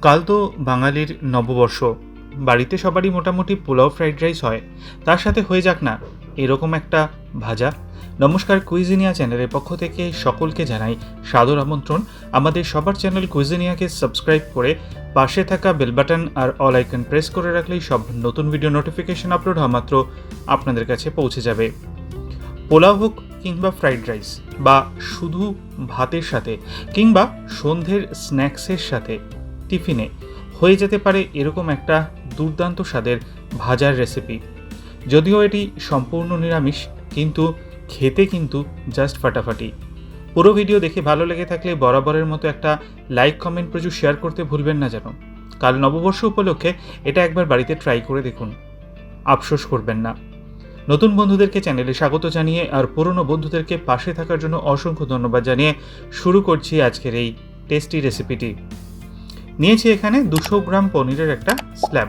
কাল তো বাঙালির নববর্ষ। বাড়িতে সবারই মোটামুটি পোলাও ফ্রাইড রাইস হয়, তার সাথে হয়ে যাক না এরকম একটা ভাজা। নমস্কার, কুইজিনিয়া চ্যানেলের পক্ষ থেকে সকলকে জানাই সাদর আমন্ত্রণ। আমাদের সবার চ্যানেল কুইজিনিয়াকে সাবস্ক্রাইব করে পাশে থাকা বেল বাটন আর অল আইকন প্রেস করে রাখলেই সব নতুন ভিডিও নোটিফিকেশন আপলোড হওয়া মাত্র আপনাদের কাছে পৌঁছে যাবে। পোলাও হোক কিংবা ফ্রাইড রাইস, বা শুধু ভাতের সাথে কিংবা সন্ধ্যের স্ন্যাক্সের সাথে টিফিনে হয়ে যেতে পারে এরকম একটা দুর্দান্ত স্বাদের ভাজার রেসিপি। যদিও এটি সম্পূর্ণ নিরামিষ, কিন্তু খেতে কিন্তু জাস্ট ফাটাফাটি। পুরো ভিডিও দেখে ভালো লেগে থাকলে বরাবরের মতো একটা লাইক, কমেন্ট, প্রচুর শেয়ার করতে ভুলবেন না যেন। কাল নববর্ষ উপলক্ষে এটা একবার বাড়িতে ট্রাই করে দেখুন, আফসোস করবেন না। নতুন বন্ধুদেরকে চ্যানেলে স্বাগত জানিয়ে আর পুরনো বন্ধুদেরকে পাশে থাকার জন্য অসংখ্য ধন্যবাদ জানিয়ে শুরু করছি আজকের এই টেস্টি রেসিপিটি। নিয়েছি এখানে 200 গ্রাম পনিরের একটা স্ল্যাব।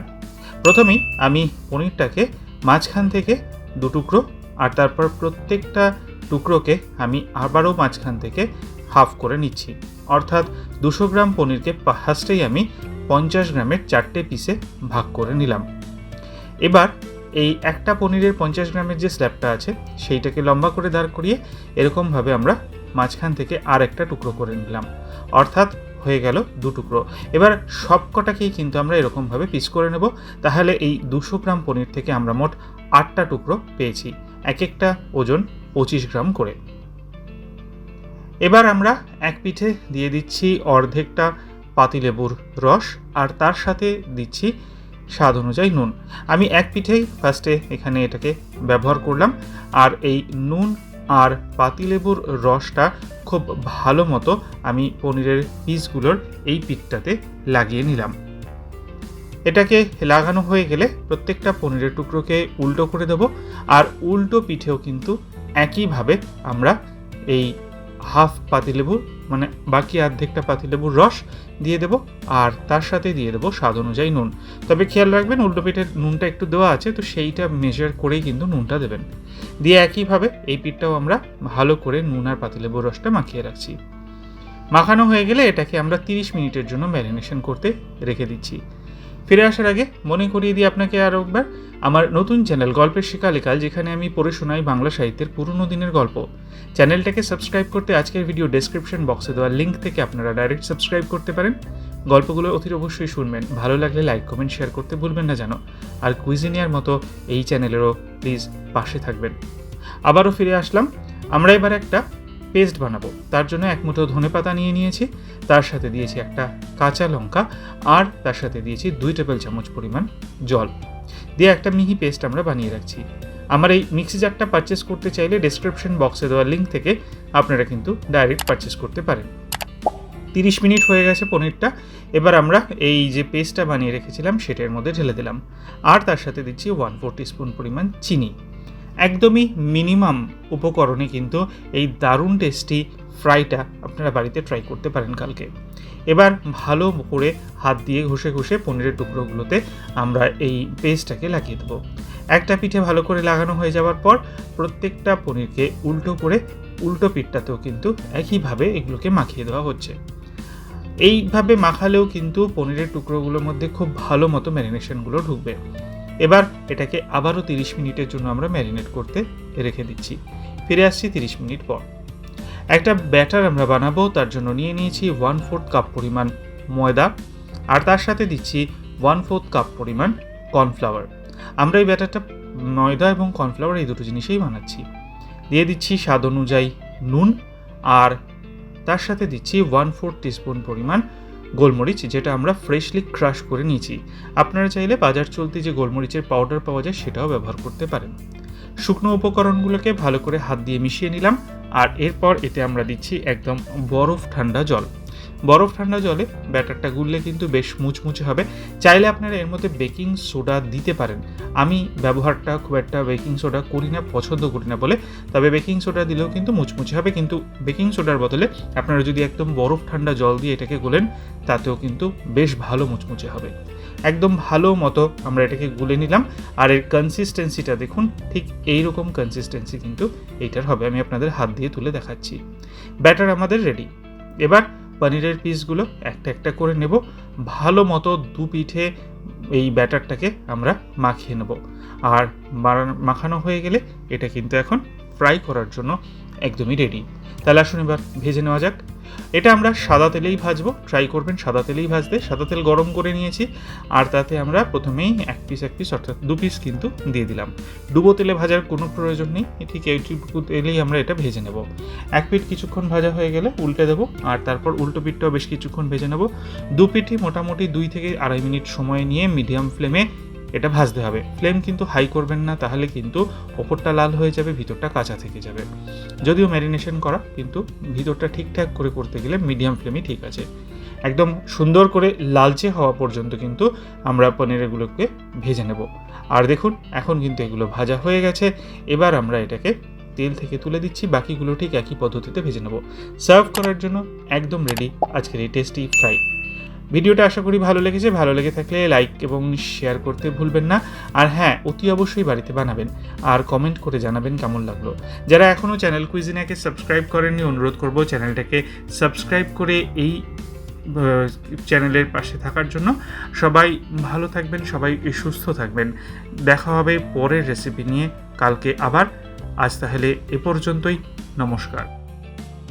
প্রথমেই আমি পনিরটাকে মাঝখান থেকে দু টুকরো, আর তারপর প্রত্যেকটা টুকরোকে আমি আবারও মাঝখান থেকে হাফ করে নিচ্ছি। অর্থাৎ 200 গ্রাম পনিরকে ফার্স্টেই আমি 50 গ্রামের 4টে পিসে ভাগ করে নিলাম। এবার এই একটা পনিরের 50 গ্রামের যে স্ল্যাবটা আছে সেইটাকে লম্বা করে দাঁড় করিয়ে এরকমভাবে আমরা মাঝখান থেকে আর একটা টুকরো করে নিলাম, অর্থাৎ হয়ে গেল 2 টুকরো। এবার সব কটাকেই কিন্তু আমরা এরকমভাবে পিস করে নেব। তাহলে এই 200 গ্রাম পনির থেকে আমরা মোট 8টা টুকরো পেয়েছি, এক একটা ওজন 25 গ্রাম করে। এবার আমরা এক পিঠে দিয়ে দিচ্ছি অর্ধেকটা পাতিলেবুর রস, আর তার সাথে দিচ্ছি স্বাদ অনুযায়ী নুন। আমি এক পিঠেই ফার্স্টে এখানে এটাকে ব্যবহার করলাম, আর এই নুন আর পাতিলেবুর রসটা খুব ভালো মতো আমি পনিরের পিসগুলোর এই পিঠটাতে লাগিয়ে নিলাম। এটাকে লাগানো হয়ে গেলে প্রত্যেকটা পনিরের টুকরোকে উল্টো করে দেব, আর উল্টো পিঠেও কিন্তু একইভাবে আমরা এই হাফ পাতিলেবুর মানে বাকি অর্ধেকটা পাতিলেবুর রস দিয়ে দেব, আর তার সাথে দিয়ে দেবো স্বাদ অনুযায়ী নুন। তবে খেয়াল রাখবেন উল্টো পিঠের নুনটা একটু দেওয়া আছে, তো সেইটা মেজার করেই কিন্তু নুনটা দেবেন। দিয়ে একইভাবে এই পিঠটাও আমরা ভালো করে নুন আর পাতিলেবুর রসটা মাখিয়ে রাখছি। মাখানো হয়ে গেলে এটাকে আমরা 30 মিনিটের জন্য ম্যারিনেশন করতে রেখে দিচ্ছি। ফিরে আসার আগে মনে করিয়ে দিই আপনাকে আরও একবার, আমার নতুন চ্যানেল গল্পের শেখালেকাল, যেখানে আমি পড়ে শোনাই বাংলা সাহিত্যের পুরনো দিনের গল্প। চ্যানেলটাকে সাবস্ক্রাইব করতে আজকের ভিডিও ডেসক্রিপশন বক্সে দেওয়া লিঙ্ক থেকে আপনারা ডাইরেক্ট সাবস্ক্রাইব করতে পারেন। গল্পগুলো অতি অবশ্যই শুনবেন, ভালো লাগলে লাইক, কমেন্ট, শেয়ার করতে ভুলবেন না যেন। আর কুইজিনিয়ার মতো এই চ্যানেলেরও প্লিজ পাশে থাকবেন। আবারও ফিরে আসলাম। আমরা এবার একটা পেস্ট বানাবো। তার জন্য এক মুঠো ধনেপাতা নিয়ে নিয়েছি, তার সাথে দিয়েছি একটা কাঁচা লঙ্কা, আর তার সাথে দিয়েছি 2 টেবিল চামচ পরিমাণ জল দিয়ে একটা মিহি পেস্ট আমরা বানিয়ে রাখছি। আমার এই মিক্সি জারটা পারচেস করতে চাইলে ডেসক্রিপশন বক্সে দেওয়া লিঙ্ক থেকে আপনারা কিন্তু ডাইরেক্ট পারচেস করতে পারেন। 30 মিনিট হয়ে গেছে পনিরটা। এবার আমরা এই যে পেস্টটা বানিয়ে রেখেছিলাম সেটার মধ্যে ঢেলে দিলাম, আর তার সাথে দিচ্ছি 1/4 টিস্পুন পরিমাণ চিনি। একদমই মিনিমাম উপকরণে কিন্তু এই দারুণ টেস্টি ফ্রাইটা আপনারা বাড়িতে ট্রাই করতে পারেন কালকে। এবার ভালো করে হাত দিয়ে ঘষে ঘষে পনিরের টুকরোগুলোতে আমরা এই পেস্টটাকে লাগিয়ে দেবো। একটা পিঠে ভালো করে লাগানো হয়ে যাওয়ার পর প্রত্যেকটা পনিরকে উল্টো করে উল্টো পিঠটাতেও কিন্তু একইভাবে এগুলোকে মাখিয়ে দেওয়া হচ্ছে। এইভাবে মাখালেও কিন্তু পনিরের টুকরোগুলোর মধ্যে খুব ভালো মতো ম্যারিনেশনগুলো ঢুকবে। এবার এটাকে আবারও 30 মিনিটের জন্য আমরা ম্যারিনেট করতে রেখে দিচ্ছি। ফিরে আসছি 30 মিনিট পর। একটা ব্যাটার আমরা বানাবো। তার জন্য নিয়ে নিয়েছি 1/4 কাপ পরিমাণ ময়দা, আর তার সাথে দিচ্ছি 1/4 কাপ পরিমাণ কর্নফ্লাওয়ার। আমরা এই ব্যাটারটা ময়দা এবং কর্নফ্লাওয়ার এই দুটো জিনিসেই বানাচ্ছি। দিয়ে দিচ্ছি স্বাদ অনুযায়ী নুন, আর তার সাথে দিচ্ছি 1/4 টিস্পুন পরিমাণ গোলমরিচ, যেটা আমরা ফ্রেশলি ক্রাশ করে নিয়েছি। আপনারা চাইলে বাজার চলতি যে গোলমরিচের পাউডার পাওয়া যায় সেটাও ব্যবহার করতে পারেন। শুকনো উপকরণগুলোকে ভালো করে হাত দিয়ে মিশিয়ে নিলাম, আর এরপর এতে আমরা দিচ্ছি একদম বরফ ঠান্ডা জল। বরফ ঠান্ডা জলে ব্যাটারটা গুললে কিন্তু বেশ মুচমুচে হবে। চাইলে আপনারা এর মধ্যে বেকিং সোডা দিতে পারেন। আমি ব্যবহারটা খুব একটা বেকিং সোডা করি না, পছন্দ করি না বলে, তবে বেকিং সোডা দিলেও কিন্তু মুচমুচে হবে। কিন্তু বেকিং সোডার বদলে আপনারা যদি একদম বরফ ঠান্ডা জল দিয়ে এটাকে গোলেন তাতেও কিন্তু বেশ ভালো মুচমুচে হবে। একদম ভালো মতো আমরা এটাকে গুলে নিলাম, আর এর কনসিস্টেন্সিটা দেখুন, ঠিক এইরকম কনসিস্টেন্সি কিন্তু এইটার হবে। আমি আপনাদের হাত দিয়ে তুলে দেখাচ্ছি। ব্যাটার আমাদের রেডি। এবার পনিরের পিসগুলো একটা একটা করে নেব, ভালো মতো দু পিঠে এই ব্যাটারটাকে আমরা মাখিয়ে নেব। আর মাখানো হয়ে গেলে এটা কিন্তু এখন ফ্রাই করার জন্য একদমই রেডি। তাহলে আসুন এবার ভেজে নেওয়া যাক। এটা আমরা সাদা তেলেই ভাজবো, ট্রাই করবেন সাদা তেলেই ভাজতে। সাদা তেল গরম করে নিয়েছি, আর তাতে আমরা প্রথমেই এক পিস অর্থাৎ 2 পিস কিন্তু দিয়ে দিলাম। ডুবো তেলে ভাজার কোনো প্রয়োজন নেই, ঠিক এইটুকু তেলেই আমরা এটা ভেজে নেব। এক পিঠ কিছুক্ষণ ভাজা হয়ে গেলে উল্টে দেবো, আর তারপর উল্টো পিঠটাও বেশ কিছুক্ষণ ভেজে নেব। দু পিঠই মোটামুটি 2 থেকে আড়াই মিনিট সময় নিয়ে মিডিয়াম ফ্লেমে এটা ভাজতে হবে। ফ্লেম কিন্তু হাই করবেন না, তাহলে কিন্তু ওপরটা লাল হয়ে যাবে, ভিতরটা কাঁচা থেকে যাবে। যদিও ম্যারিনেশন করা, কিন্তু ভিতরটা ঠিকঠাক করে করতে গেলে মিডিয়াম ফ্লেমই ঠিক আছে। একদম সুন্দর করে লালচে হওয়া পর্যন্ত কিন্তু আমরা পনিরগুলোকে ভেজে নেব। আর দেখুন এখন কিন্তু এগুলো ভাজা হয়ে গেছে। এবার আমরা এটাকে তেল থেকে তুলে দিচ্ছি, বাকিগুলো ঠিক একই পদ্ধতিতে ভেজে নেব। সার্ভ করার জন্য একদম রেডি আজকের এই টেস্টি ফ্রাই। ভিডিওটা আশা করি ভালো লেগেছে। ভালো লেগে থাকলে লাইক এবং শেয়ার করতে ভুলবেন না। আর হ্যাঁ, অতি অবশ্যই বাড়িতে বানাবেন আর কমেন্ট করে জানাবেন কেমন লাগলো। যারা এখনও চ্যানেল কুইজিনিয়াকে সাবস্ক্রাইব করেননি, অনুরোধ করব চ্যানেলটাকে সাবস্ক্রাইব করে এই চ্যানেলের পাশে থাকার জন্য। সবাই ভালো থাকবেন, সবাই সুস্থ থাকবেন। দেখা হবে পরের রেসিপি নিয়ে কালকে আবার। আজ তাহলে এ পর্যন্তই, নমস্কার।